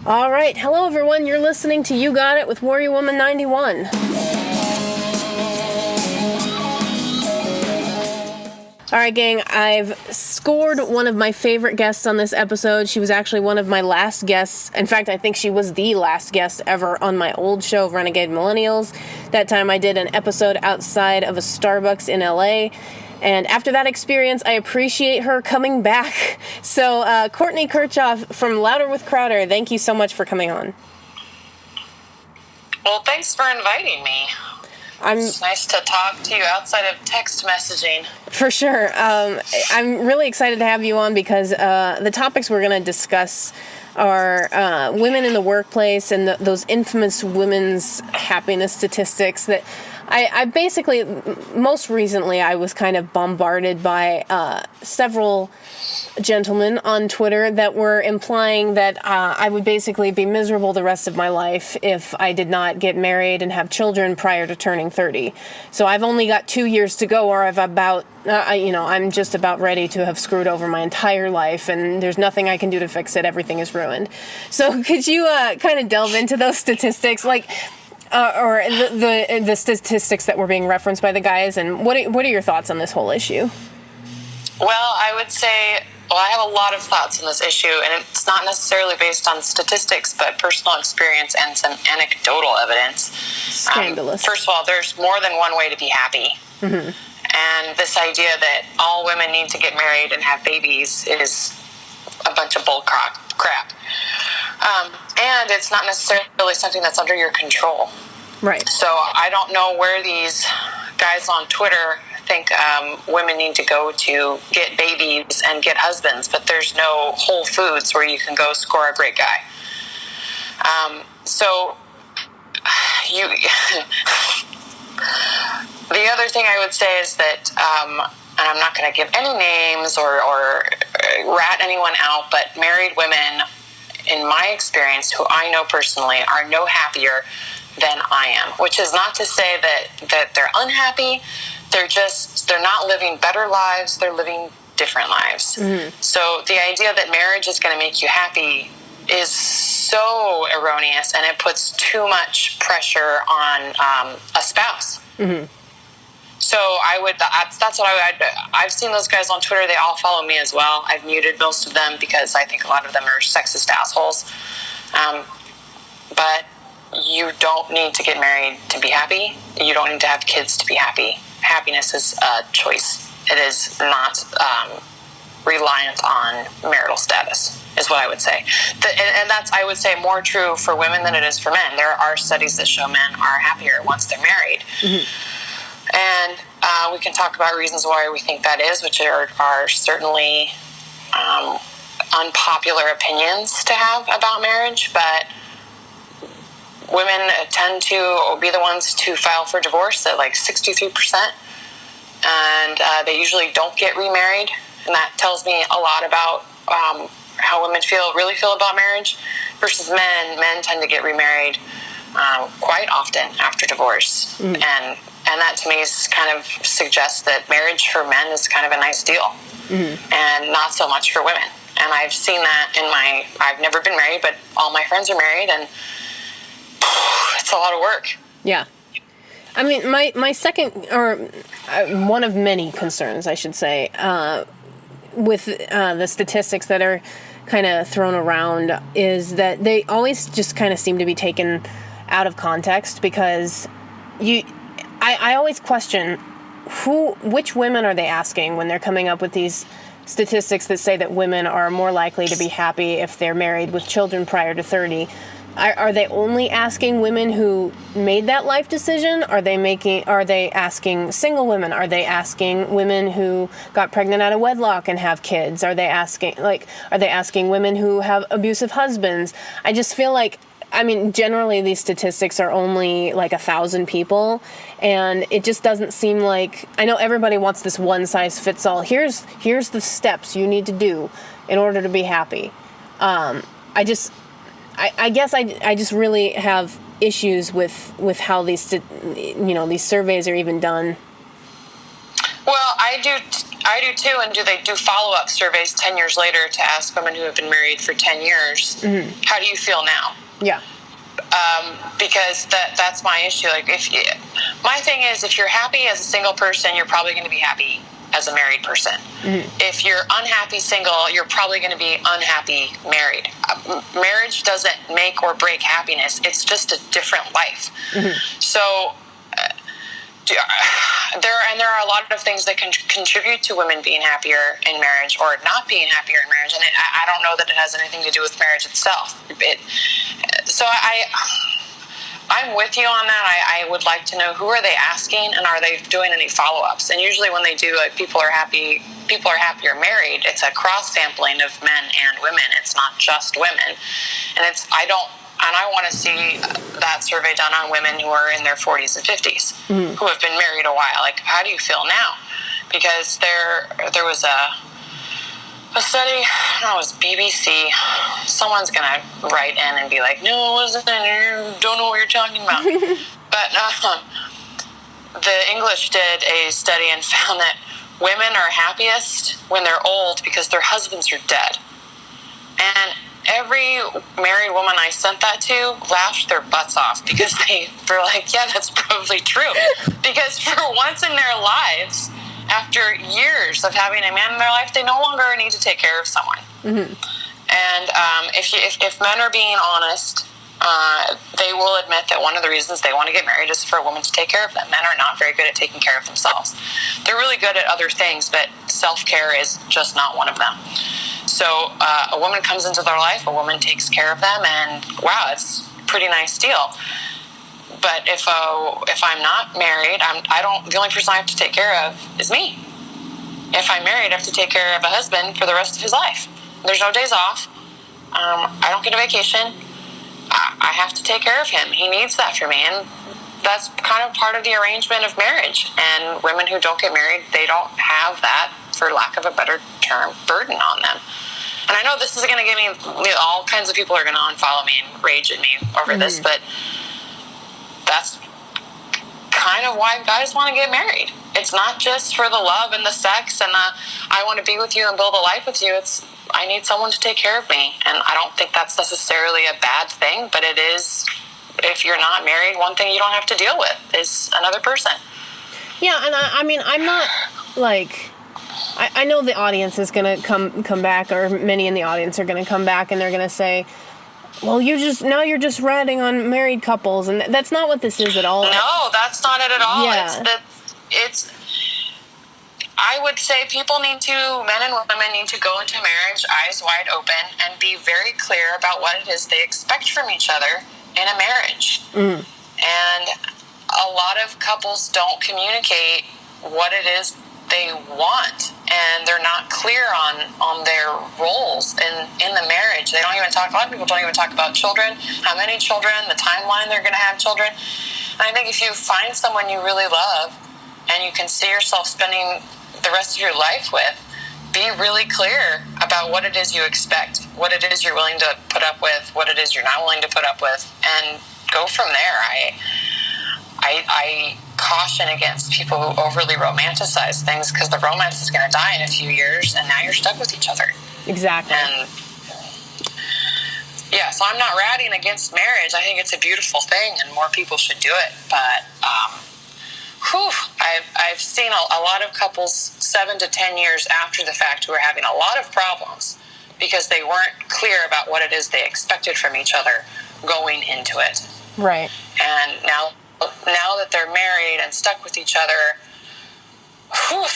All right. Hello, everyone. You're listening to You Got It with Warrior Woman 91. All right, gang, I've scored one of my favorite guests on this episode. She was actually one of my last guests. In fact, I think she was the last guest ever on my old show, Renegade Millennials. That time I did an episode outside of a Starbucks in LA. And after that experience, I appreciate her coming back. So, Courtney Kirchoff from Louder with Crowder, thank you so much for coming on. Well, thanks for inviting me. It's nice to talk to you outside of text messaging. For sure. I'm really excited to have you on because the topics we're going to discuss are women in the workplace and those infamous women's happiness statistics that I basically, most recently, I was kind of bombarded by several gentlemen on Twitter that were implying that I would basically be miserable the rest of my life if I did not get married and have children prior to turning 30. So I've only got 2 years to go, or I'm just about ready to have screwed over my entire life, and there's nothing I can do to fix it. Everything is ruined. So could you kind of delve into those statistics, or the statistics that were being referenced by the guys, and what are your thoughts on this whole issue? Well, I would say, I have a lot of thoughts on this issue, and it's not necessarily based on statistics, but personal experience and some anecdotal evidence. Scandalous. First of all, there's more than one way to be happy. Mm-hmm. And this idea that all women need to get married and have babies is a bunch of bull crap. And it's not necessarily something that's under your control. Right. So I don't know where these guys on Twitter think women need to go to get babies and get husbands, but there's no Whole Foods where you can go score a great guy. The other thing I would say is that, and I'm not going to give any names or rat anyone out, but married women, in my experience, who I know personally, are no happier than I am, which is not to say that they're unhappy. They're not living better lives. They're living different lives. Mm-hmm. So the idea that marriage is going to make you happy is so erroneous, and it puts too much pressure on a spouse. Mm-hmm. So that's what I've seen those guys on Twitter. They all follow me as well. I've muted most of them because I think a lot of them are sexist assholes. But you don't need to get married to be happy. You don't need to have kids to be happy. Happiness is a choice. It is not reliant on marital status, is what I would say. And that's, I would say, more true for women than it is for men. There are studies that show men are happier once they're married. Mm-hmm. And we can talk about reasons why we think that is, which are certainly unpopular opinions to have about marriage, but women tend to be the ones to file for divorce at like 63%, and they usually don't get remarried, and that tells me a lot about how women really feel about marriage versus men. Men tend to get remarried quite often after divorce, and that to me is kind of suggests that marriage for men is kind of a nice deal, and not so much for women. And I've seen that I've never been married, but all my friends are married, and it's a lot of work. Yeah. I mean, my second, or one of many concerns, I should say, with the statistics that are kind of thrown around is that they always just kind of seem to be taken out of context, because I always question which women are they asking when they're coming up with these statistics that say that women are more likely to be happy if they're married with children prior to 30. Are they only asking women who made that life decision? Are they asking single women? Are they asking women who got pregnant out of wedlock and have kids? Are they asking women who have abusive husbands? I just feel like, generally these statistics are only like 1,000 people, and it just doesn't seem like, I know everybody wants this one size fits all. Here's the steps you need to do in order to be happy. I guess I just really have issues with how these surveys are even done. Well, I do I do too, and they do follow-up surveys 10 years later to ask women who have been married for 10 years, how do you feel now? Yeah. Because that's my issue. Like, my thing is, if you're happy as a single person, you're probably going to be happy as a married person. If you're unhappy single, you're probably going to be unhappy married. Marriage doesn't make or break happiness. It's just a different life. So there are a lot of things that can contribute to women being happier in marriage or not being happier in marriage, and I don't know that it has anything to do with marriage itself. I'm with you on that. I would like to know, who are they asking, and are they doing any follow-ups? And usually when they do, like, people are happier married, it's a cross-sampling of men and women. It's not just women. And I want to see that survey done on women who are in their 40s and 50s, who have been married a while. Like, how do you feel now? Because there was a study, I don't know, it was BBC. Someone's going to write in and be like, no, it wasn't, you don't know what you're talking about. But the English did a study and found that women are happiest when they're old because their husbands are dead. And every married woman I sent that to laughed their butts off because they were like, yeah, that's probably true. Because for once in their lives, after years of having a man in their life, they no longer need to take care of someone. And if men are being honest, they will admit that one of the reasons they want to get married is for a woman to take care of them. Men are not very good at taking care of themselves. They're really good at other things, but self-care is just not one of them. So a woman comes into their life, a woman takes care of them, and wow, it's a pretty nice deal. But if I'm not married, the only person I have to take care of is me. If I'm married, I have to take care of a husband for the rest of his life. There's no days off. I don't get a vacation. I have to take care of him. He needs that for me, and that's kind of part of the arrangement of marriage. And women who don't get married, they don't have that, for lack of a better term, burden on them. And I know this is going to give me, all kinds of people are going to unfollow me and rage at me over this, but that's kind of why guys want to get married. It's not just for the love and the sex and I want to be with you and build a life with you. It's, I need someone to take care of me. And I don't think that's necessarily a bad thing, but it is, if you're not married, one thing you don't have to deal with is another person. Yeah, and I mean, I'm not, like, I know the audience is going to come back, or many in the audience are going to come back, and they're going to say, well, you're just ratting on married couples, and that's not what this is at all. No, that's not it at all. Yeah. It's I would say men and women need to go into marriage eyes wide open and be very clear about what it is they expect from each other in a marriage. And a lot of couples don't communicate what it is they want, and they're not clear on their roles in the marriage. They don't even talk, a lot of people don't even talk about children, how many children, the timeline they're going to have children. And I think if you find someone you really love and you can see yourself spending the rest of your life with, be really clear about what it is you expect, what it is you're willing to put up with, what it is you're not willing to put up with, and go from there. I caution against people who overly romanticize things, because the romance is going to die in a few years, and now you're stuck with each other. Exactly. And yeah, so I'm not ratting against marriage. I think it's a beautiful thing, and more people should do it. But I've seen a lot of couples 7 to 10 years after the fact who are having a lot of problems because they weren't clear about what it is they expected from each other going into it. Right. And now that they're married and stuck with each other,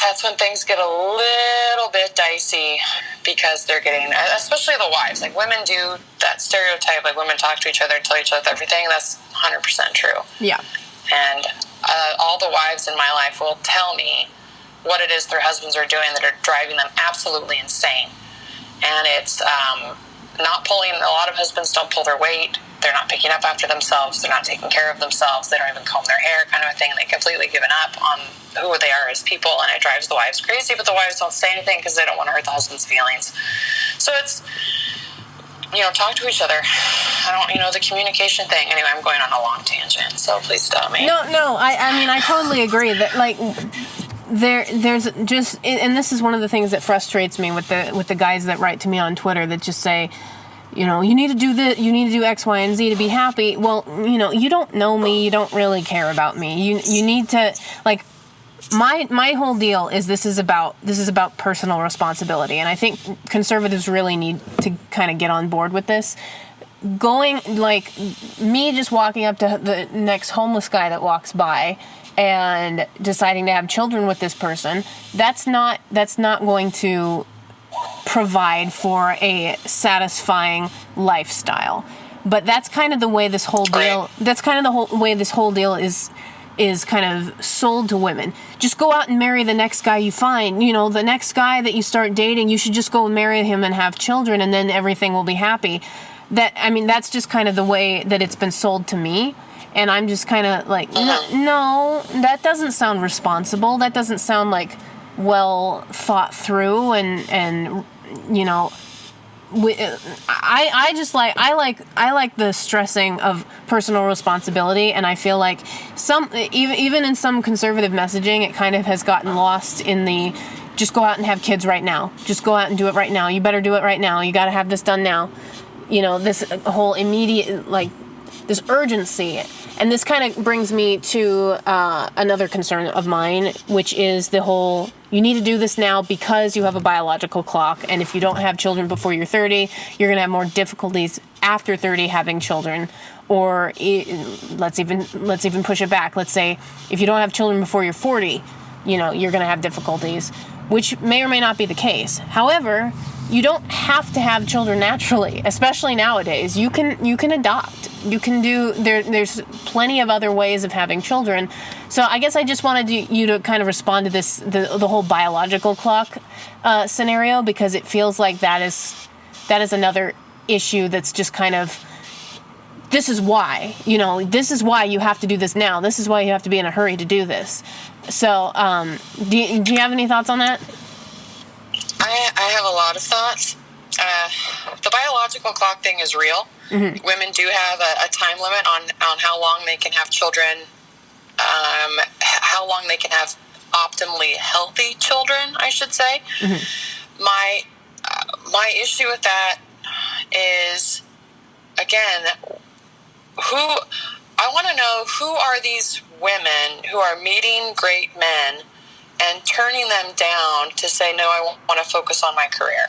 that's when things get a little bit dicey, because they're getting, especially the wives, like, women do that stereotype, like, women talk to each other and tell each other everything. That's 100% true. Yeah. And all the wives in my life will tell me what it is their husbands are doing that are driving them absolutely insane. And it's not pulling, a lot of husbands don't pull their weight. They're not picking up after themselves. They're not taking care of themselves. They don't even comb their hair, kind of a thing. They completely given up on who they are as people, and it drives the wives crazy, but the wives don't say anything because they don't want to hurt the husband's feelings. So it's, talk to each other. The communication thing. Anyway, I'm going on a long tangent, so please stop me. No, I mean, I totally agree that, like, there's just, and this is one of the things that frustrates me with the guys that write to me on Twitter that just say, you know, you need to do this, you need to do X, Y, and Z to be happy. Well, you know, you don't know me, you don't really care about me. You need to, like, my whole deal is this is about personal responsibility, and I think conservatives really need to kind of get on board with this. Going, like, me just walking up to the next homeless guy that walks by and deciding to have children with this person, that's not going to provide for a satisfying lifestyle. But that's kind of the way this whole deal, is kind of sold to women. Just go out and marry the next guy you find. You know, the next guy that you start dating, you should just go marry him and have children, and then everything will be happy. That's just kind of the way that it's been sold to me. And I'm just kind of like, no, that doesn't sound responsible. That doesn't sound like well thought through, and you know, I like the stressing of personal responsibility, and I feel like even in some conservative messaging, it kind of has gotten lost in the just go out and have kids right now. Just go out and do it right now. You better do it right now. You got to have this done now. You know, this whole immediate, like, this urgency. And this kind of brings me to another concern of mine, which is the whole, you need to do this now because you have a biological clock, and if you don't have children before you're 30, you're going to have more difficulties after 30 having children. Or let's even push it back. Let's say if you don't have children before you're 40, you know, you're going to have difficulties, which may or may not be the case. However, you don't have to have children naturally, especially nowadays. You can adopt. You can do, there's plenty of other ways of having children. So I guess I just wanted you to kind of respond to this, the whole biological clock scenario, because it feels like that is another issue that's just kind of, this is why you have to do this now. This is why you have to be in a hurry to do this. So do you have any thoughts on that? I have a lot of thoughts. The biological clock thing is real. Mm-hmm. Women do have a time limit on how long they can have children, how long they can have optimally healthy children, I should say. Mm-hmm. My issue with that is, again, I want to know who are these women who are meeting great men and turning them down to say, no, I want to focus on my career.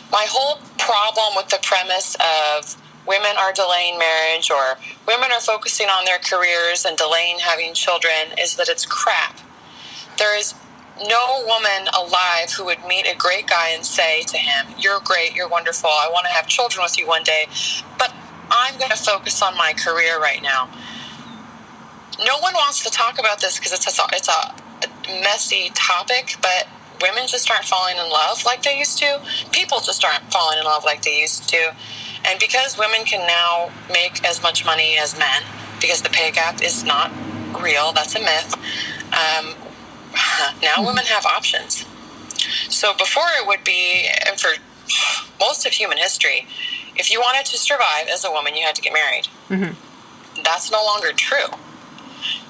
My whole problem with the premise of women are delaying marriage or women are focusing on their careers and delaying having children is that it's crap. There is no woman alive who would meet a great guy and say to him, you're great, you're wonderful, I want to have children with you one day, but I'm going to focus on my career right now. No one wants to talk about this because it's a messy topic, but women just aren't falling in love like they used to. People just aren't falling in love like they used to. And because women can now make as much money as men, because the pay gap is not real, that's a myth, now women have options. So before it would be, and for most of human history, if you wanted to survive as a woman, you had to get married. Mm-hmm. That's no longer true.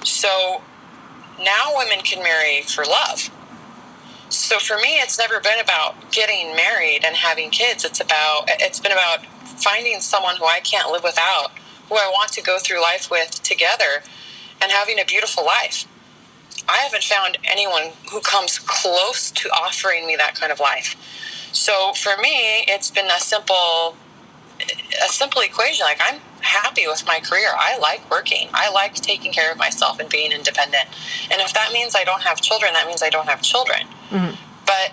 So now women can marry for love. So for me, it's never been about getting married and having kids. It's been about finding someone who I can't live without, who I want to go through life with together and having a beautiful life. I haven't found anyone who comes close to offering me that kind of life. So for me, it's been a simple equation. Like, I'm happy with my career. I like working. I like taking care of myself and being independent. And if that means I don't have children, that means I don't have children. Mm-hmm. But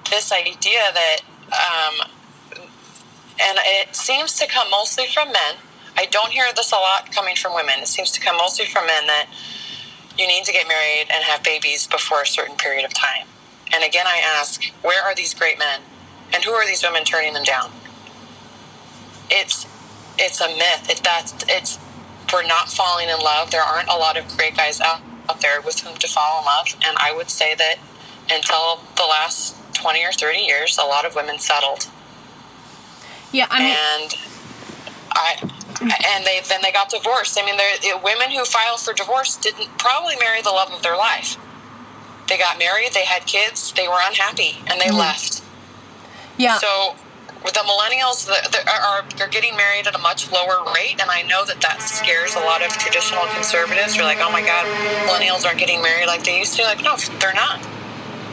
this idea that, and it seems to come mostly from men. I don't hear this a lot coming from women. It seems to come mostly from men that you need to get married and have babies before a certain period of time. And again, I ask, where are these great men? And who are these women turning them down? It's a myth. We're not falling in love. There aren't a lot of great guys out there with whom to fall in love. And I would say that until the last 20 or 30 years, a lot of women settled. Yeah, I mean, and they got divorced. I mean, women who filed for divorce didn't probably marry the love of their life. they got married, they had kids, they were unhappy, and they left. Yeah. So the millennials are getting married at a much lower rate, and I know that scares a lot of traditional conservatives. You're like, oh my God, millennials aren't getting married like they used to. Like, no, they're not.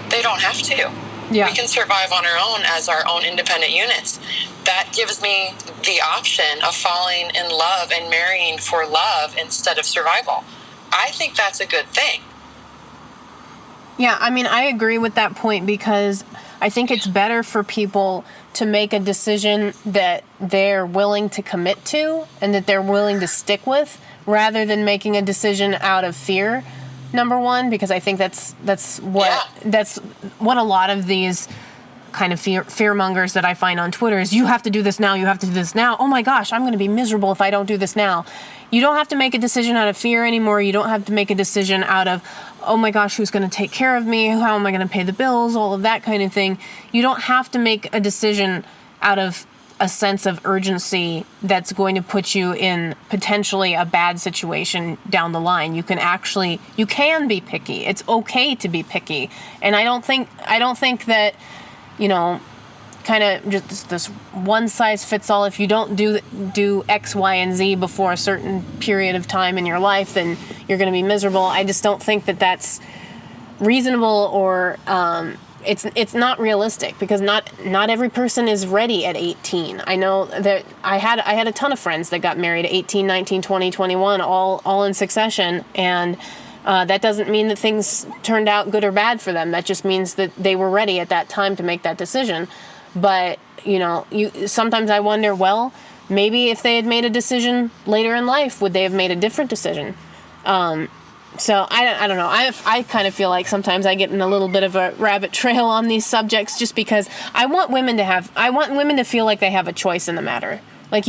They don't have to. Yeah. We can survive on our own as our own independent units. That gives me the option of falling in love and marrying for love instead of survival. I think that's a good thing. Yeah, I mean, I agree with that point, because I think it's better for people to make a decision that they're willing to commit to and that they're willing to stick with, rather than making a decision out of fear. Number one, because I think that's what a lot of these kind of fearmongers that I find on Twitter is, you have to do this now, you have to do this now. Oh my gosh, I'm going to be miserable if I don't do this now. You don't have to make a decision out of fear anymore. You don't have to make a decision out of, oh my gosh, who's going to take care of me? How am I going to pay the bills? All of that kind of thing. You don't have to make a decision out of a sense of urgency that's going to put you in potentially a bad situation down the line. You can be picky. It's okay to be picky. And I don't think that, kind of just this one size fits all. If you don't do X, Y, and Z before a certain period of time in your life, then you're going to be miserable. I just don't think that that's reasonable, or it's not realistic, because not every person is ready at 18. I know that I had a ton of friends that got married at 18, 19, 20, 21, all in succession, and that doesn't mean that things turned out good or bad for them. That just means that they were ready at that time to make that decision. But, sometimes I wonder, well, maybe if they had made a decision later in life, would they have made a different decision? So I don't know. I kind of feel like sometimes I get in a little bit of a rabbit trail on these subjects, just because I want women to feel like they have a choice in the matter. Like,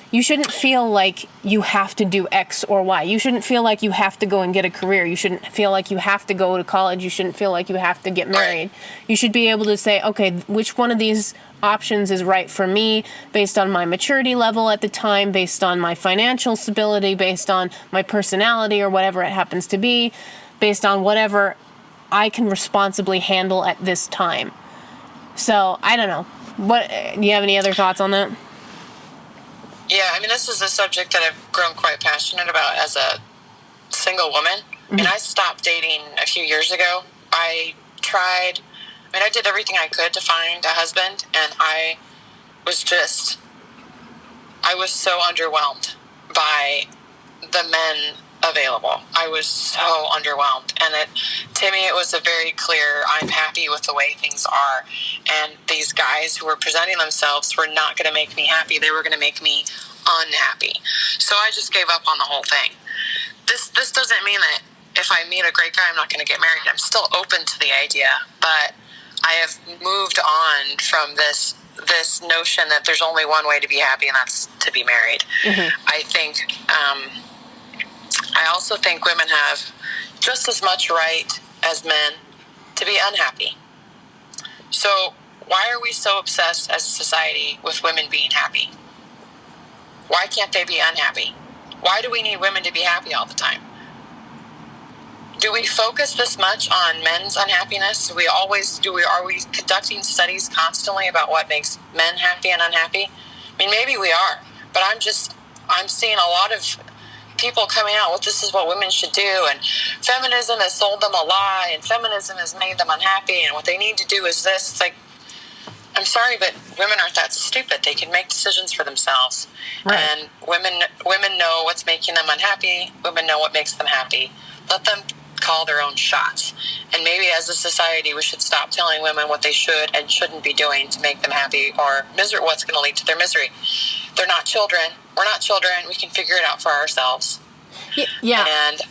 you shouldn't feel like you have to do X or Y. You shouldn't feel like you have to go and get a career. You shouldn't feel like you have to go to college. You shouldn't feel like you have to get married. You should be able to say, okay, which one of these options is right for me, based on my maturity level at the time, based on my financial stability, based on my personality, or whatever it happens to be, based on whatever I can responsibly handle at this time. So, I don't know. Do you have any other thoughts on that? Yeah, I mean, this is a subject that I've grown quite passionate about as a single woman. Mm-hmm. And I stopped dating a few years ago. I did everything I could to find a husband, and I was so underwhelmed by the men available. I was so underwhelmed. And to me, it was a very clear, I'm happy with the way things are. And these guys who were presenting themselves were not going to make me happy. They were going to make me unhappy. So I just gave up on the whole thing. This doesn't mean that if I meet a great guy, I'm not going to get married. I'm still open to the idea, but I have moved on from this notion that there's only one way to be happy, and that's to be married. Mm-hmm. I also think women have just as much right as men to be unhappy. So why are we so obsessed as a society with women being happy? Why can't they be unhappy? Why do we need women to be happy all the time? Do we focus this much on men's unhappiness? Are we conducting studies constantly about what makes men happy and unhappy? I mean, maybe we are, but I'm seeing a lot of people coming out, well, this is what women should do, and feminism has sold them a lie, and feminism has made them unhappy, and what they need to do is this. It's like, I'm sorry, but women aren't that stupid. They can make decisions for themselves. Right. And women know what's making them unhappy. Women know what makes them happy. Let them call their own shots. And maybe as a society, we should stop telling women what they should and shouldn't be doing to make them happy, or what's going to lead to their misery. They're not children. We're not children. We can figure it out for ourselves. Yeah. And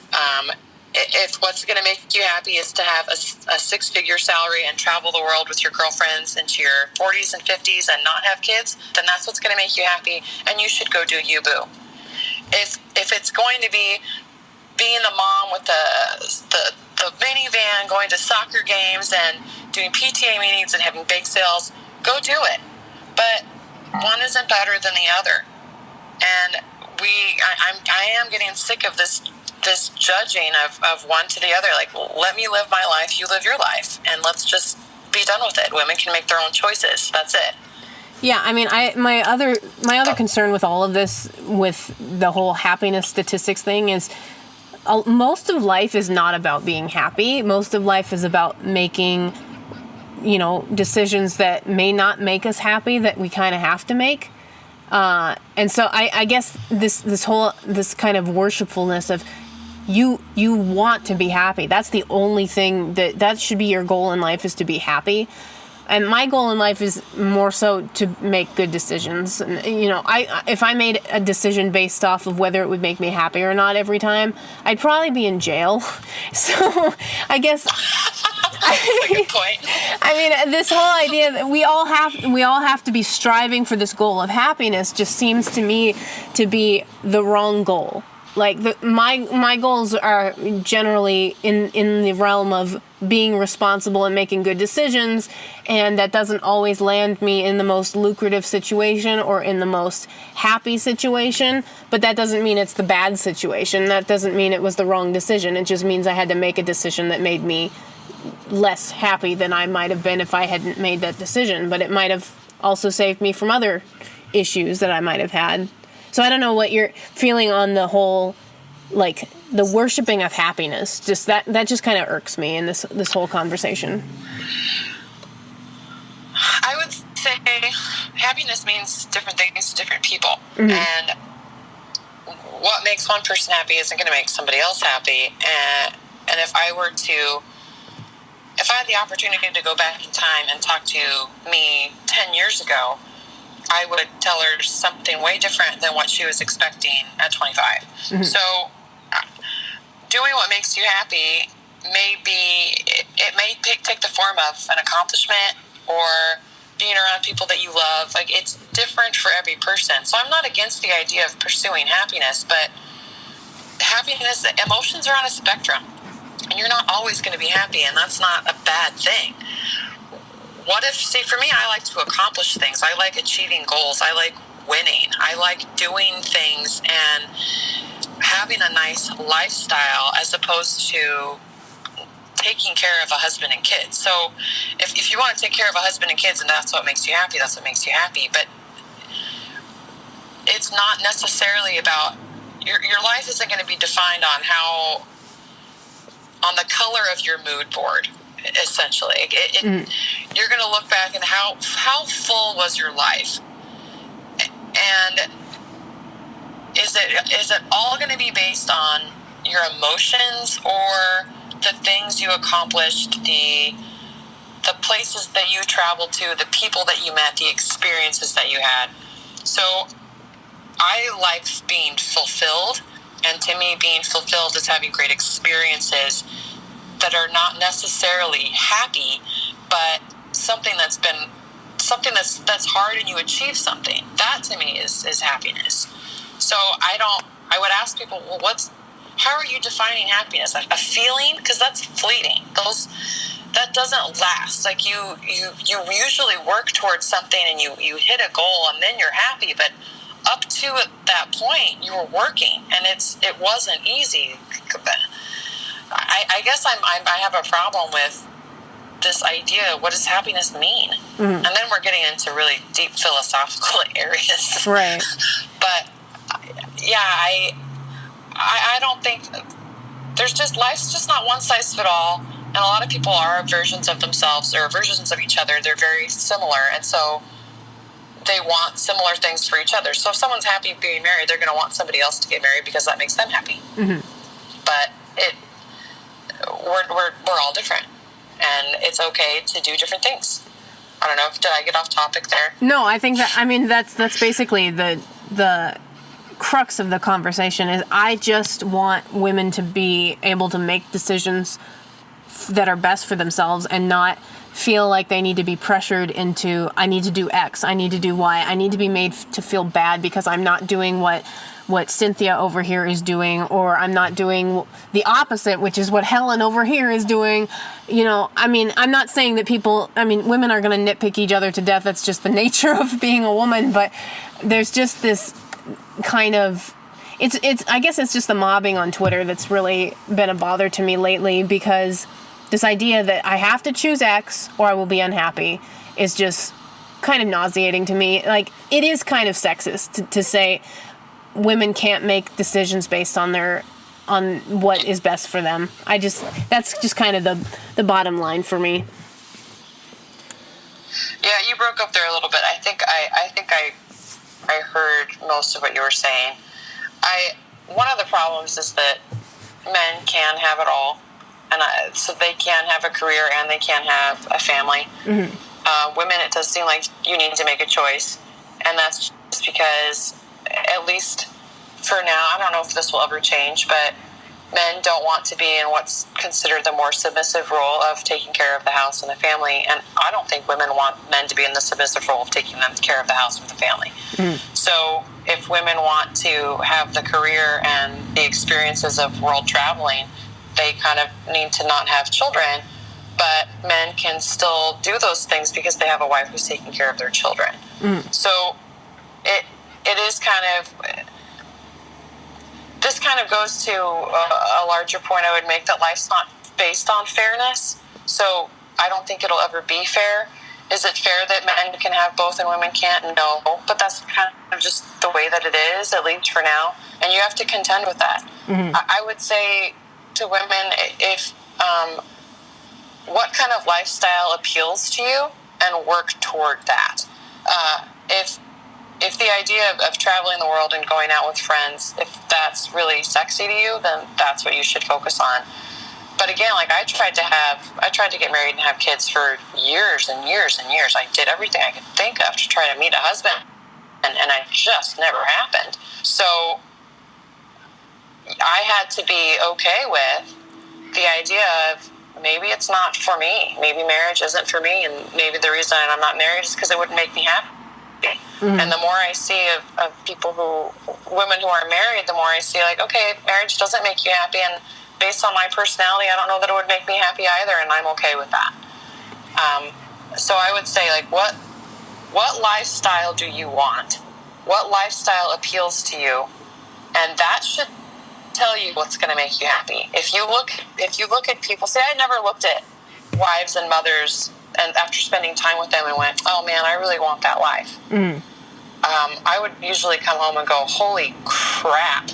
if what's going to make you happy is to have a six-figure salary and travel the world with your girlfriends into your 40s and 50s and not have kids, then that's what's going to make you happy, and you should go do you, boo. If it's going to be being the mom with the minivan, going to soccer games and doing PTA meetings and having bake sales, go do it. But one isn't better than the other. And I am getting sick of this this judging of one to the other. Like, let me live my life, you live your life, and let's just be done with it. Women can make their own choices. That's it. Yeah, I mean, my other concern with all of this, with the whole happiness statistics thing, is most of life is not about being happy. Most of life is about making, decisions that may not make us happy, that we kind of have to make. And so I guess this kind of worshipfulness of you want to be happy. That's the only thing that should be your goal in life, is to be happy. And my goal in life is more so to make good decisions. And, if I made a decision based off of whether it would make me happy or not every time, I'd probably be in jail. So I guess Good point. I mean, this whole idea that we all have to be striving for this goal of happiness just seems to me to be the wrong goal. Like my goals are generally in the realm of being responsible and making good decisions, and that doesn't always land me in the most lucrative situation or in the most happy situation, but that doesn't mean it's the bad situation. That doesn't mean it was the wrong decision. It just means I had to make a decision that made me less happy than I might have been if I hadn't made that decision, but it might have also saved me from other issues that I might have had. So I don't know what you're feeling on the whole, like, the worshiping of happiness. Just that just kind of irks me in this whole conversation. I would say happiness means different things to different people. Mm-hmm. And what makes one person happy isn't going to make somebody else happy. And if I had the opportunity to go back in time and talk to me 10 years ago, I would tell her something way different than what she was expecting at 25. Mm-hmm. So doing what makes you happy may take the form of an accomplishment or being around people that you love. Like, it's different for every person. So I'm not against the idea of pursuing happiness, but happiness, emotions are on a spectrum, and you're not always going to be happy, and that's not a bad thing. What if, see, for me, I like to accomplish things. I like achieving goals. I like winning. I like doing things and having a nice lifestyle as opposed to taking care of a husband and kids. So if you want to take care of a husband and kids and that's what makes you happy, that's what makes you happy. But it's not necessarily about, your life isn't going to be defined on the color of your mood board. Essentially, you're going to look back and how full was your life, and is it all going to be based on your emotions or the things you accomplished, the places that you traveled to, the people that you met, the experiences that you had? So I like being fulfilled, and to me, being fulfilled is having great experiences that are not necessarily happy, but something that's hard and you achieve something. That to me is happiness. So I would ask people, well, how are you defining happiness? A feeling? Because that's fleeting. That doesn't last. Like you usually work towards something and you hit a goal and then you're happy, but up to that point you were working and it wasn't easy. I guess I have a problem with this idea. What does happiness mean? Mm-hmm. And then we're getting into really deep philosophical areas. Right. But yeah, I don't think life's just not one size fit all. And a lot of people are versions of themselves or versions of each other. They're very similar. And so they want similar things for each other. So if someone's happy being married, they're going to want somebody else to get married because that makes them happy. Mm-hmm. But we're all different, and it's okay to do different things. I don't know. Did I get off topic there? No, I think that's basically the crux of the conversation. Is I just want women to be able to make decisions that are best for themselves and not feel like they need to be pressured into, I need to do X, I need to do Y, I need to be made to feel bad because I'm not doing what Cynthia over here is doing, or I'm not doing the opposite, which is what Helen over here is doing. I'm not saying that women are going to nitpick each other to death. That's just the nature of being a woman. But there's just this kind of, I guess it's just the mobbing on Twitter that's really been a bother to me lately, because this idea that I have to choose X or I will be unhappy is just kind of nauseating to me. Like, it is kind of sexist to say women can't make decisions based on what is best for them. That's just kind of the bottom line for me. Yeah, you broke up there a little bit. I think I heard most of what you were saying. One of the problems is that men can have it all, and so they can have a career and they can have a family. Mm-hmm. Women, it does seem like you need to make a choice, and that's just because, at least for now, I don't know if this will ever change, but men don't want to be in what's considered the more submissive role of taking care of the house and the family, and I don't think women want men to be in the submissive role of taking care of the house and the family. Mm. So if women want to have the career and the experiences of world traveling, they kind of need to not have children, but men can still do those things because they have a wife who's taking care of their children. Mm. So it is kind of... This kind of goes to a larger point I would make, that life's not based on fairness. So I don't think it'll ever be fair. Is it fair that men can have both and women can't? No. But that's kind of just the way that it is, at least for now. And you have to contend with that. Mm-hmm. I would say to women, if what kind of lifestyle appeals to you, and work toward that. If the idea of traveling the world and going out with friends, if that's really sexy to you, then that's what you should focus on. But again, like I tried to get married and have kids for years and years and years. I did everything I could think of to try to meet a husband, and it just never happened. So I had to be okay with the idea of maybe it's not for me. Maybe marriage isn't for me, and maybe the reason I'm not married is because it wouldn't make me happy. Mm-hmm. And the more I see of women who are married, the more I see, like, okay, marriage doesn't make you happy, and based on my personality, I don't know that it would make me happy either, and I'm okay with that. So I would say, like, what lifestyle do you want? What lifestyle appeals to you? And that should tell you what's going to make you happy. If you look at people, say, I never looked at wives and mothers, and after spending time with them, and went, oh man, I really want that life. Mm. I would usually come home and go, holy crap.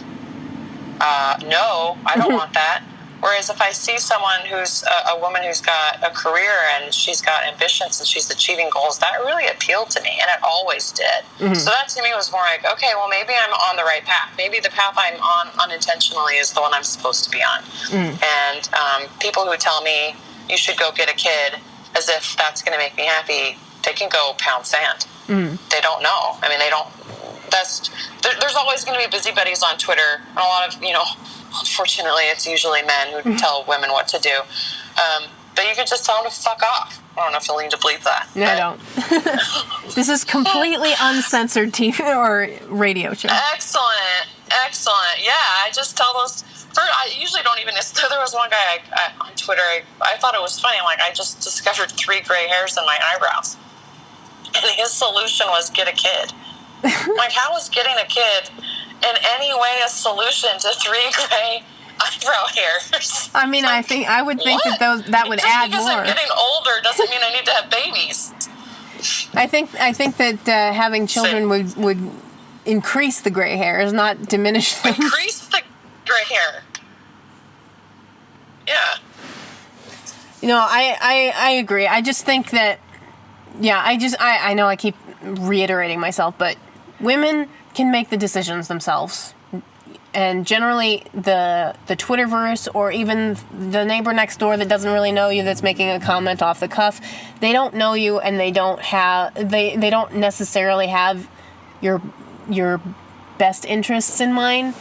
No, I don't want that. Whereas if I see someone who's a woman who's got a career and she's got ambitions and she's achieving goals, that really appealed to me, and it always did. Mm-hmm. So that to me was more like, okay, well, maybe I'm on the right path. Maybe the path I'm on unintentionally is the one I'm supposed to be on. Mm. And people who tell me you should go get a kid as if that's going to make me happy, they can go pound sand. Mm. They don't know. I mean, they don't. There's always going to be busybodies on Twitter, and a lot of, unfortunately, it's usually men who tell women what to do. But you can just tell them to fuck off. I don't know if you'll need to bleep that. No, I don't. This is completely uncensored TV or radio show. Excellent. Yeah, I just tell those. I usually don't even. There was one guy on Twitter. I thought it was funny. I'm like, I just discovered 3 gray hairs in my eyebrows, and his solution was get a kid. Like, how is getting a kid in any way a solution to 3 gray eyebrow hairs? I mean, like, I would think that would add more. Just because I'm getting older doesn't mean I need to have babies. I think that having children would increase the gray hairs, not diminish them. Increase the gray hair. Yeah. I agree. I just think that, I know I keep reiterating myself, but women can make the decisions themselves. And generally, the Twitterverse, or even the neighbor next door that doesn't really know you, that's making a comment off the cuff, they don't know you, and they don't necessarily have your best interests in mind,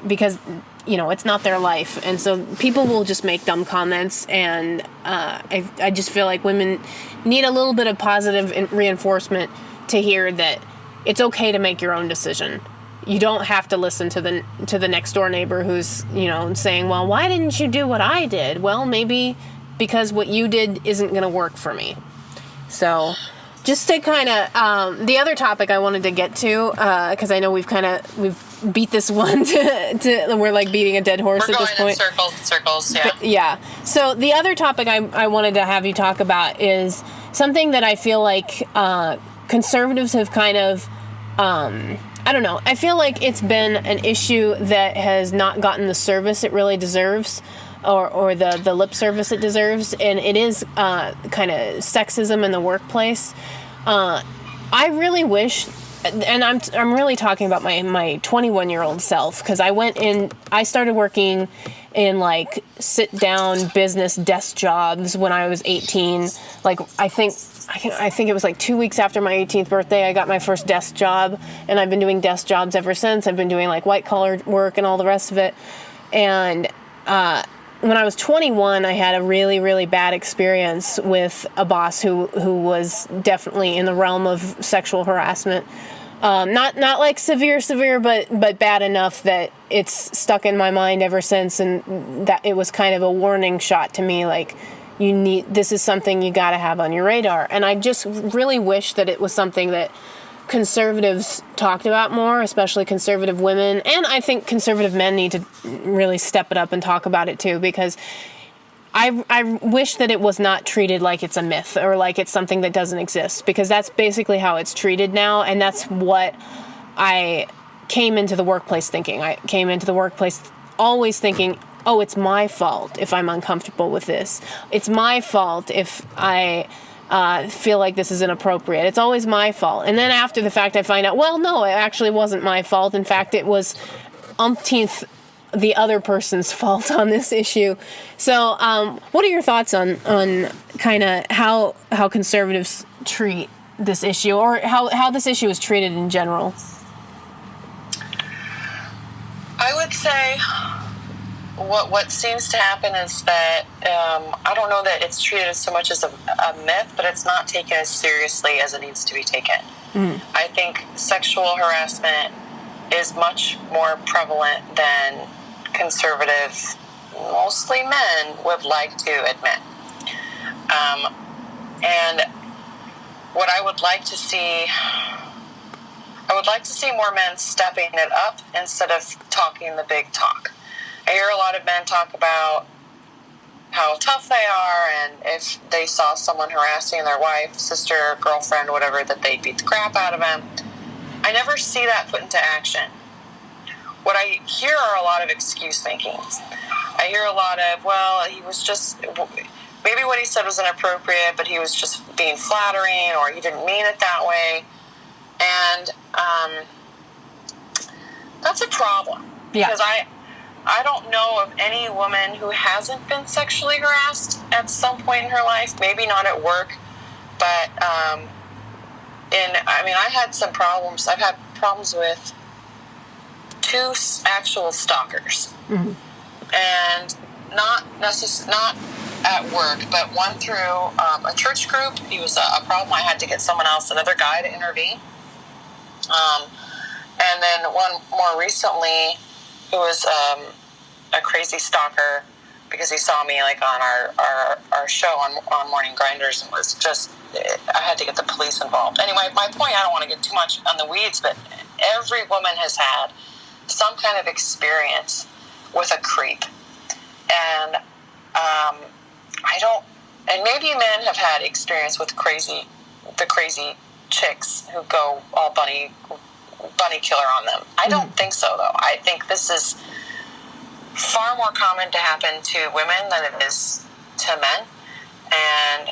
because it's not their life, and so people will just make dumb comments. And I just feel like women need a little bit of positive reinforcement to hear that it's okay to make your own decision. You don't have to listen to the next door neighbor who's saying, well, why didn't you do what I did? Well, maybe because what you did isn't going to work for me. So just to kind of the other topic I wanted to get to, because I know we've beat this one to we're like beating a dead horse at this point. We're going in circles, yeah. But, yeah. So the other topic I wanted to have you talk about is something that I feel like conservatives have kind of, I don't know. I feel like it's been an issue that has not gotten the service it really deserves, or the lip service it deserves, and it is kind of sexism in the workplace. I really wish, and I'm really talking about my 21-year-old self, because I started working in like sit down business desk jobs when I was 18. Like I think it was like 2 weeks after my 18th birthday, I got my first desk job, and I've been doing desk jobs ever since. I've been doing like white collar work and all the rest of it. And when I was 21, I had a really, really bad experience with a boss who was definitely in the realm of sexual harassment. Not like severe, but bad enough that it's stuck in my mind ever since, and that it was kind of a warning shot to me, like, this is something you got to have on your radar. And I just really wish that it was something that conservatives talked about more, especially conservative women, and I think conservative men need to really step it up and talk about it too, because I wish that it was not treated like it's a myth or like it's something that doesn't exist, because that's basically how it's treated now, and that's what I came into the workplace thinking. I came into the workplace always thinking, oh, it's my fault if I'm uncomfortable with this. It's my fault if I feel like this is inappropriate. It's always my fault. And then after the fact, I find out, well, no, it actually wasn't my fault. In fact, it was umpteenth the other person's fault on this issue. So what are your thoughts on kind of how conservatives treat this issue, or how this issue is treated in general? I would say what seems to happen is that I don't know that it's treated so much as a myth, but it's not taken as seriously as it needs to be taken. I think sexual harassment is much more prevalent than conservative, mostly men, would like to admit. And what I would like to see, more men stepping it up instead of talking the big talk. I hear a lot of men talk about how tough they are, and if they saw someone harassing their wife, sister, girlfriend, whatever, that they'd beat the crap out of them. I never see that put into action. What I hear are a lot of excuse makings. I hear a lot of, well, he was just, maybe what he said was inappropriate, but he was just being flattering, or he didn't mean it that way. And that's a problem. Yeah. Because I don't know of any woman who hasn't been sexually harassed at some point in her life. Maybe not at work, but I had some problems. I've had problems with 2 actual stalkers, and not at work, but one through a church group. He was a problem. I had to get someone else, another guy, to intervene. And then one more recently, who was a crazy stalker, because he saw me like on our show on Morning Grinders, and was just, I had to get the police involved. Anyway, my point, I don't want to get too much on the weeds, but every woman has had some kind of experience with a creep. And and maybe men have had experience with the crazy chicks who go all bunny killer on them. I don't think so, though. I think this is far more common to happen to women than it is to men. And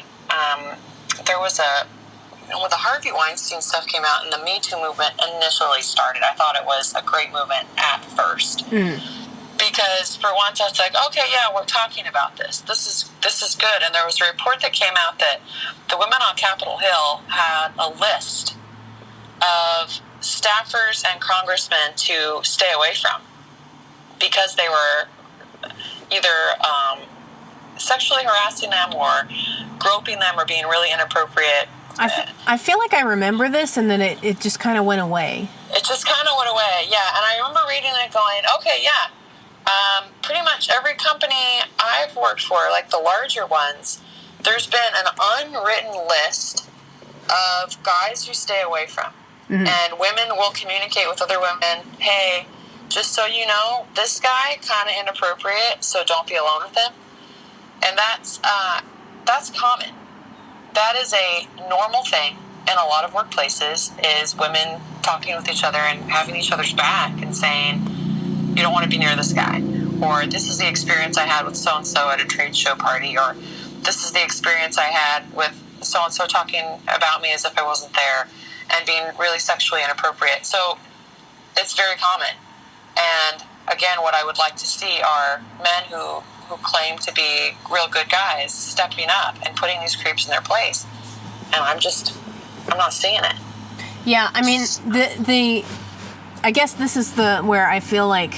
there was when the Harvey Weinstein stuff came out and the Me Too movement initially started, I thought it was a great movement at first. Because for once I was like, okay, yeah, we're talking about this. This is good. And there was a report that came out that the women on Capitol Hill had a list of staffers and congressmen to stay away from, because they were either sexually harassing them or groping them or being really inappropriate. I feel like I remember this, and then it just kind of went away. It just kind of went away, yeah. And I remember reading it going, okay, yeah. Pretty much every company I've worked for, like the larger ones, there's been an unwritten list of guys you stay away from. And women will communicate with other women, hey, just so you know, this guy kind of inappropriate, so don't be alone with him. And that's common. That is a normal thing in a lot of workplaces, is women talking with each other and having each other's back and saying, you don't want to be near this guy, or this is the experience I had with so-and-so at a trade show party, or this is the experience I had with so-and-so talking about me as if I wasn't there, and being really sexually inappropriate. So it's very common. And again, what I would like to see are men who claim to be real good guys stepping up and putting these creeps in their place. And I'm not seeing it. Yeah, I mean, I guess this is where I feel like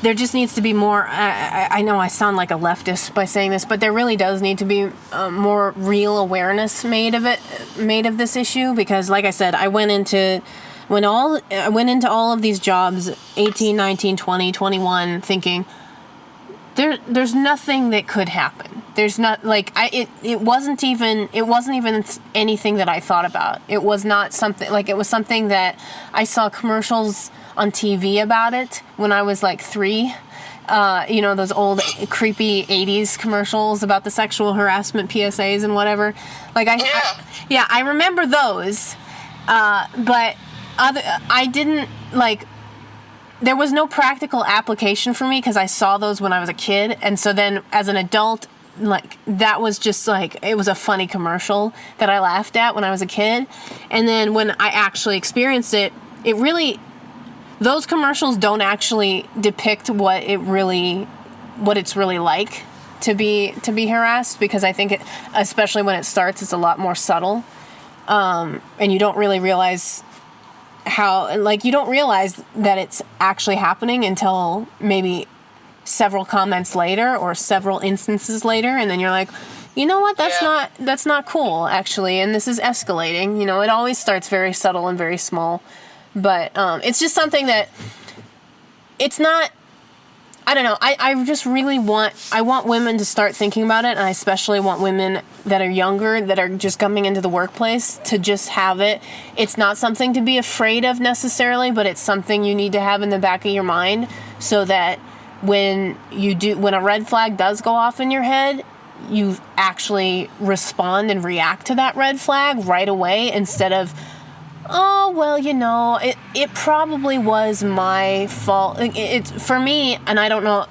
there just needs to be more. I know I sound like a leftist by saying this, but there really does need to be more real awareness made of this issue, because, like I said, I went into all of these jobs, 18, 19, 20, 21, thinking there's nothing that could happen. There's not, like, it wasn't even anything that I thought about. It was not something, like, it was something that I saw commercials on TV about it when I was like 3. Those old creepy 80s commercials about the sexual harassment PSAs and whatever. Like, I remember those. But I didn't, like, there was no practical application for me because I saw those when I was a kid. And so then as an adult, like, that was just like, it was a funny commercial that I laughed at when I was a kid. And then when I actually experienced it, those commercials don't actually depict what it's really like to be harassed, because I think especially when it starts, it's a lot more subtle. And you don't really realize you don't realize that it's actually happening until maybe several comments later or several instances later, and then you're like, you know what, that's not cool, actually, and this is escalating. It always starts very subtle and very small, but it's just something that it's not. I don't know. I just really want women to start thinking about it, and I especially want women that are younger, that are just coming into the workplace, to just have it. It's not something to be afraid of necessarily, but it's something you need to have in the back of your mind, so that when a red flag does go off in your head, you actually respond and react to that red flag right away, instead of, oh, well, it probably was my fault. It's for me, and I don't know.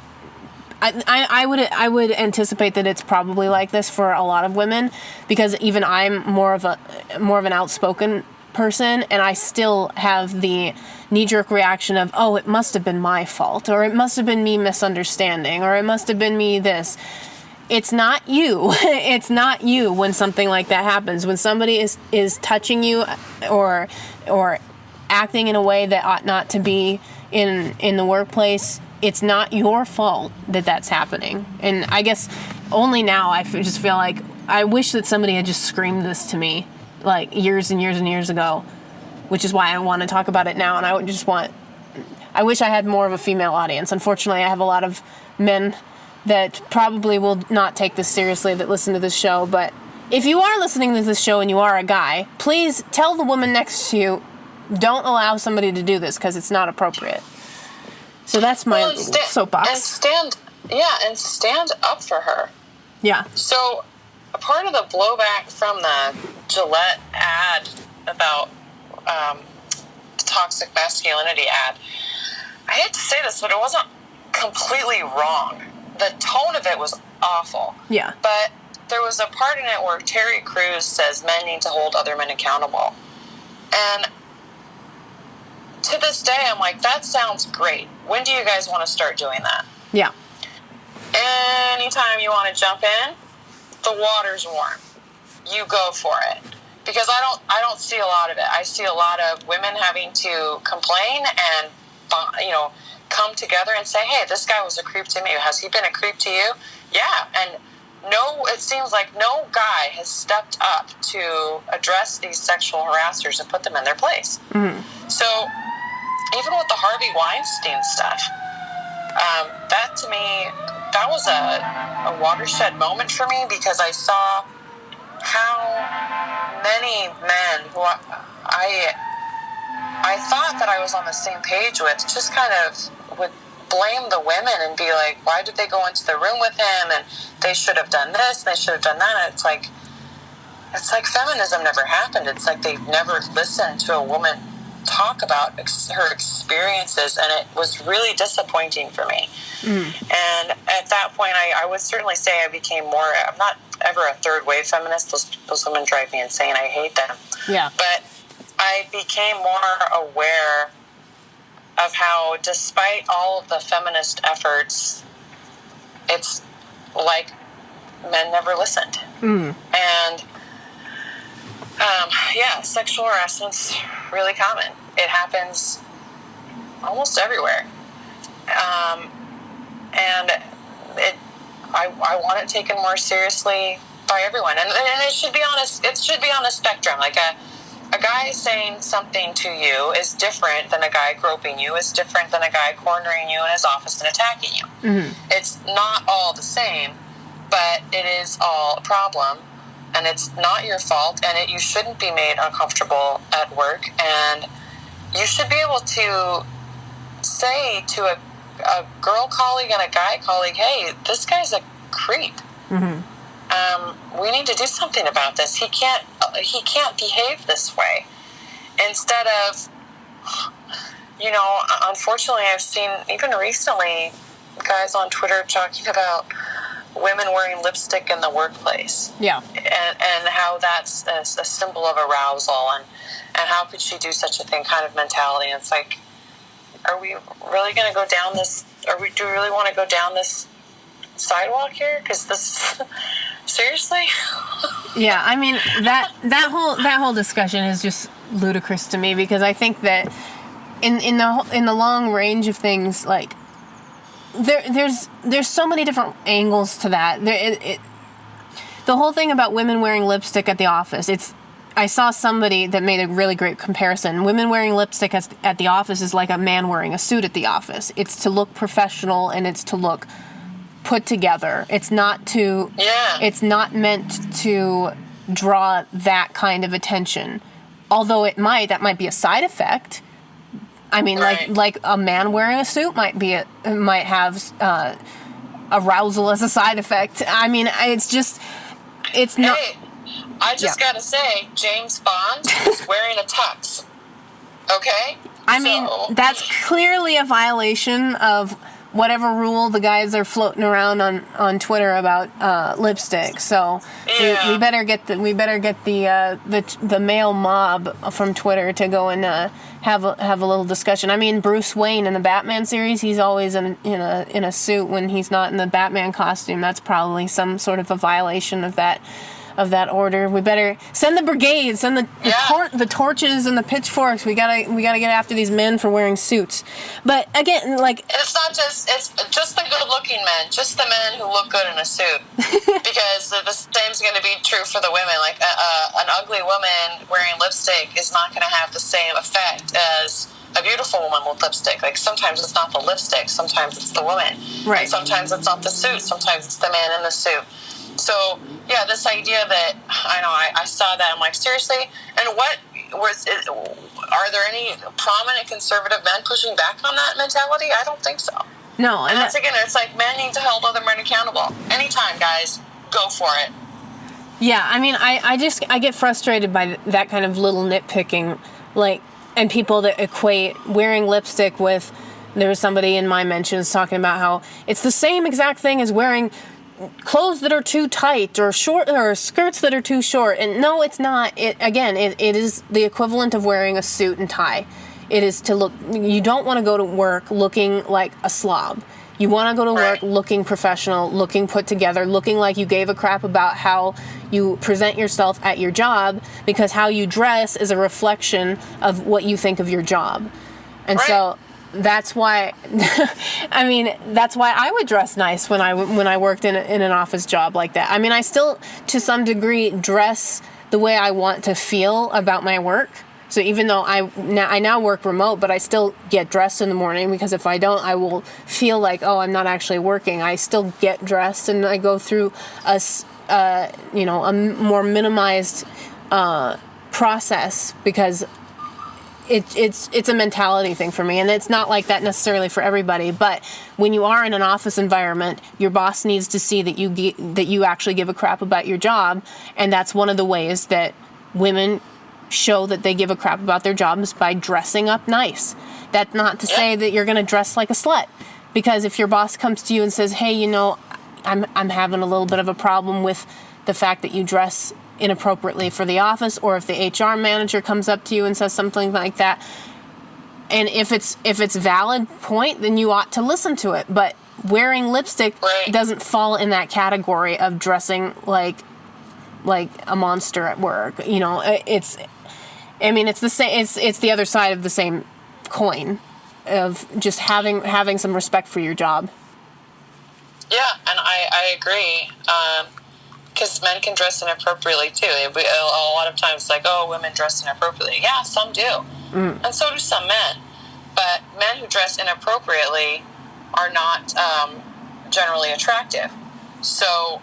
I would anticipate that it's probably like this for a lot of women, because even I'm more of an outspoken person, and I still have the knee-jerk reaction of, oh, it must have been my fault, or it must have been me misunderstanding, or it must have been me this. It's not you. It's not you when something like that happens. When somebody is touching you or acting in a way that ought not to be in the workplace, it's not your fault that that's happening. And I guess only now I just feel like I wish that somebody had just screamed this to me like years and years and years ago, which is why I want to talk about it now. And I wish I had more of a female audience. Unfortunately, I have a lot of men that probably will not take this seriously that listen to this show. But if you are listening to this show and you are a guy, please tell the woman next to you, don't allow somebody to do this, because it's not appropriate. So that's my soapbox. And stand up for her. Yeah. So a part of the blowback from the Gillette ad about toxic masculinity ad, I hate to say this, but it wasn't completely wrong. The tone of it was awful. Yeah. But there was a part in it where Terry Crews says men need to hold other men accountable. And to this day, I'm like, that sounds great. When do you guys want to start doing that? Yeah. Anytime you want to jump in, the water's warm. You go for it. Because I don't see a lot of it. I see a lot of women having to complain and, come together and say, hey, this guy was a creep to me. Has he been a creep to you? Yeah. And it seems like no guy has stepped up to address these sexual harassers and put them in their place. Mm-hmm. So even with the Harvey Weinstein stuff, that to me, that was a watershed moment for me, because I saw how many men who I thought that I was on the same page with just kind of would blame the women and be like, why did they go into the room with him, and they should have done this and they should have done that. And it's like feminism never happened. It's like they've never listened to a woman talk about her experiences, and it was really disappointing for me. And at that point, I would certainly say I became more, I'm not ever a third wave feminist. Those women drive me insane. I hate them. Yeah. But I became more aware of how, despite all of the feminist efforts, it's like men never listened. And sexual harassment's really common. It happens almost everywhere. And I want it taken more seriously by everyone. And it should be on a spectrum. Like a guy saying something to you is different than a guy groping you, is different than a guy cornering you in his office and attacking you. It's not all the same, but it is all a problem. And it's not your fault, and you shouldn't be made uncomfortable at work. And you should be able to say to a girl colleague and a guy colleague, hey, this guy's a creep. We need to do something about this. He can't behave this way. Instead of, unfortunately, I've seen even recently guys on Twitter talking about women wearing lipstick in the workplace. Yeah. And how that's a symbol of arousal, and how could she do such a thing kind of mentality. And it's like, are we really going to go down this, do we really want to go down this sidewalk here? Because this, seriously? Yeah, I mean, that whole discussion is just ludicrous to me, because I think that in the long range of things, like, there's so many different angles to that. The whole thing about women wearing lipstick at the office, I saw somebody that made a really great comparison. Women wearing lipstick at the office is like a man wearing a suit at the office. It's to look professional, and it's to look put together. It's not meant to draw that kind of attention. Although that might be a side effect. I mean, right. like a man wearing a suit might have arousal as a side effect. I mean, it's not. Hey, I just gotta say, James Bond is wearing a tux. Okay. I mean, that's clearly a violation of whatever rule the guys are floating around on Twitter about lipstick. So we better get the male mob from Twitter to go and have a little discussion. I mean, Bruce Wayne in the Batman series, he's always in a suit when he's not in the Batman costume. That's probably some sort of a violation of that order. We better send the brigades, send the torches and the pitchforks. We gotta get after these men for wearing suits. But again, like, it's just the good-looking men, just the men who look good in a suit. Because the same's going to be true for the women. Like an ugly woman wearing lipstick is not going to have the same effect as a beautiful woman with lipstick. Like, sometimes it's not the lipstick, sometimes it's the woman. Right. And sometimes it's not the suit, sometimes it's the man in the suit. So, yeah, this idea that, I saw that, I'm like, seriously? And are there any prominent conservative men pushing back on that mentality? I don't think so. No. And that's, again, it's like, men need to hold other men accountable. Anytime, guys, go for it. Yeah, I mean, I get frustrated by that kind of little nitpicking, like, and people that equate wearing lipstick with, there was somebody in my mentions talking about how it's the same exact thing as wearing clothes that are too tight or short, or skirts that are too short. And no, it's not. It is the equivalent of wearing a suit and tie. It is to look, you don't want to go to work looking like a slob. You want to go to work looking professional, looking put together, looking like you gave a crap about how you present yourself at your job, because how you dress is a reflection of what you think of your job. And so that's why, that's why I would dress nice when I worked in an office job like that. I mean, I still, to some degree, dress the way I want to feel about my work. So even though I now work remote, but I still get dressed in the morning, because if I don't, I will feel like, oh, I'm not actually working. I still get dressed, and I go through a more minimized process, because it's a mentality thing for me, and it's not like that necessarily for everybody. But when you are in an office environment, your boss needs to see that you actually give a crap about your job, and that's one of the ways that women show that they give a crap about their jobs, by dressing up nice. That's not to say that you're going to dress like a slut, because if your boss comes to you and says, "Hey, I'm having a little bit of a problem with the fact that you dress inappropriately for the office," or if the HR manager comes up to you and says something like that, and if it's valid point, then you ought to listen to it. But wearing lipstick doesn't fall in that category of dressing like a monster at work. It's the same. It's the other side of the same coin of just having some respect for your job. Yeah, and I agree. Because men can dress inappropriately too. A lot of times, like, oh, women dress inappropriately. Yeah, some do, and so do some men. But men who dress inappropriately are not generally attractive. So,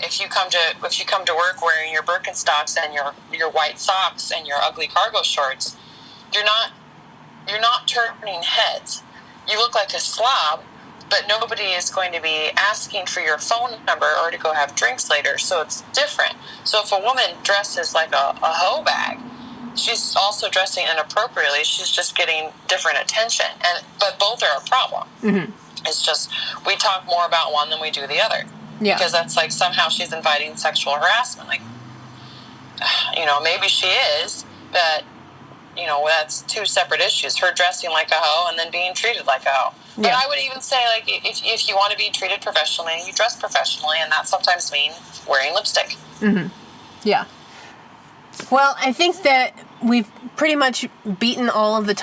if you come to work wearing your Birkenstocks and your white socks and your ugly cargo shorts, you're not turning heads. You look like a slob. But nobody is going to be asking for your phone number or to go have drinks later, so it's different. So if a woman dresses like a hoe bag, she's also dressing inappropriately. She's just getting different attention, but both are a problem. Mm-hmm. It's just we talk more about one than we do the other, because that's like somehow she's inviting sexual harassment. Like, maybe she is, but that's two separate issues. Her dressing like a hoe and then being treated like a hoe. But I would even say, like, if you want to be treated professionally, you dress professionally, and that sometimes means wearing lipstick. Mm-hmm. Yeah. Well, I think that we've pretty much beaten all of the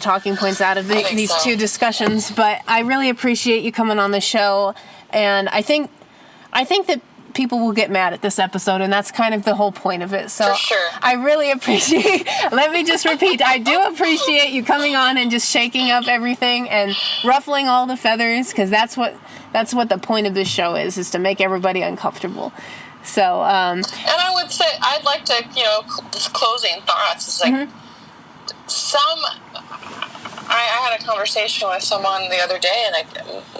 talking points out of these two discussions. But I really appreciate you coming on the show, and I think that people will get mad at this episode, and that's kind of the whole point of it. So for sure. I really appreciate, let me just repeat, I do appreciate you coming on and just shaking up everything and ruffling all the feathers, because that's what the point of this show is to make everybody uncomfortable. So, and I would say, I'd like to, closing thoughts is like, I had a conversation with someone the other day, and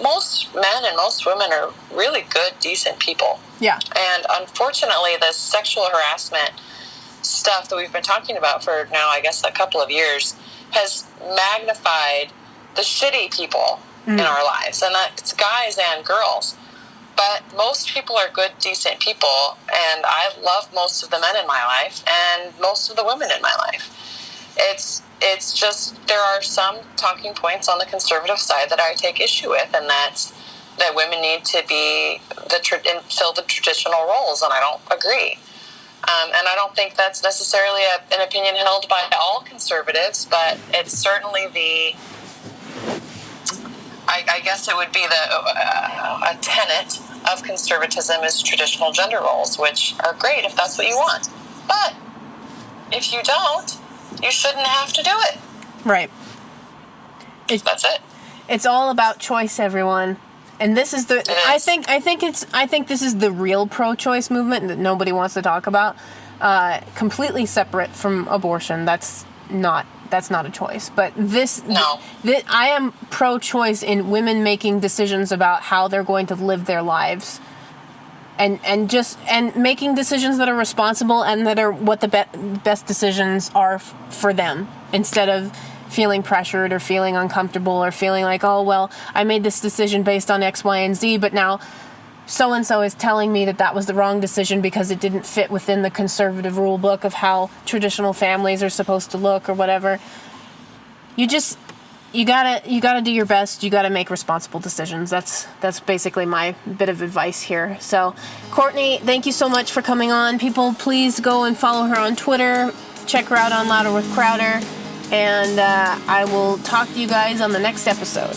most men and most women are really good, decent people. Yeah. And unfortunately, the sexual harassment stuff that we've been talking about for now, I guess, a couple of years, has magnified the shitty people in our lives, and that's guys and girls. But most people are good, decent people, and I love most of the men in my life and most of the women in my life. It's just, there are some talking points on the conservative side that I take issue with, and that's that women need to be fill the traditional roles, and I don't agree. And I don't think that's necessarily an opinion held by all conservatives, but it's certainly I guess it would be a tenet of conservatism is traditional gender roles, which are great if that's what you want. But if you don't, you shouldn't have to do it. Right. That's it. It's all about choice, everyone. And this is I think this is the real pro-choice movement that nobody wants to talk about. Completely separate from abortion. That's not a choice. But I am pro-choice in women making decisions about how they're going to live their lives. And making decisions that are responsible and that are what the best decisions are for them, instead of feeling pressured or feeling uncomfortable or feeling like, oh, well, I made this decision based on X, Y, and Z, but now so-and-so is telling me that was the wrong decision because it didn't fit within the conservative rule book of how traditional families are supposed to look or whatever. You gotta do your best. You gotta make responsible decisions. That's basically my bit of advice here. So, Courtney, thank you so much for coming on. People, please go and follow her on Twitter. Check her out on Louder with Crowder. And I will talk to you guys on the next episode.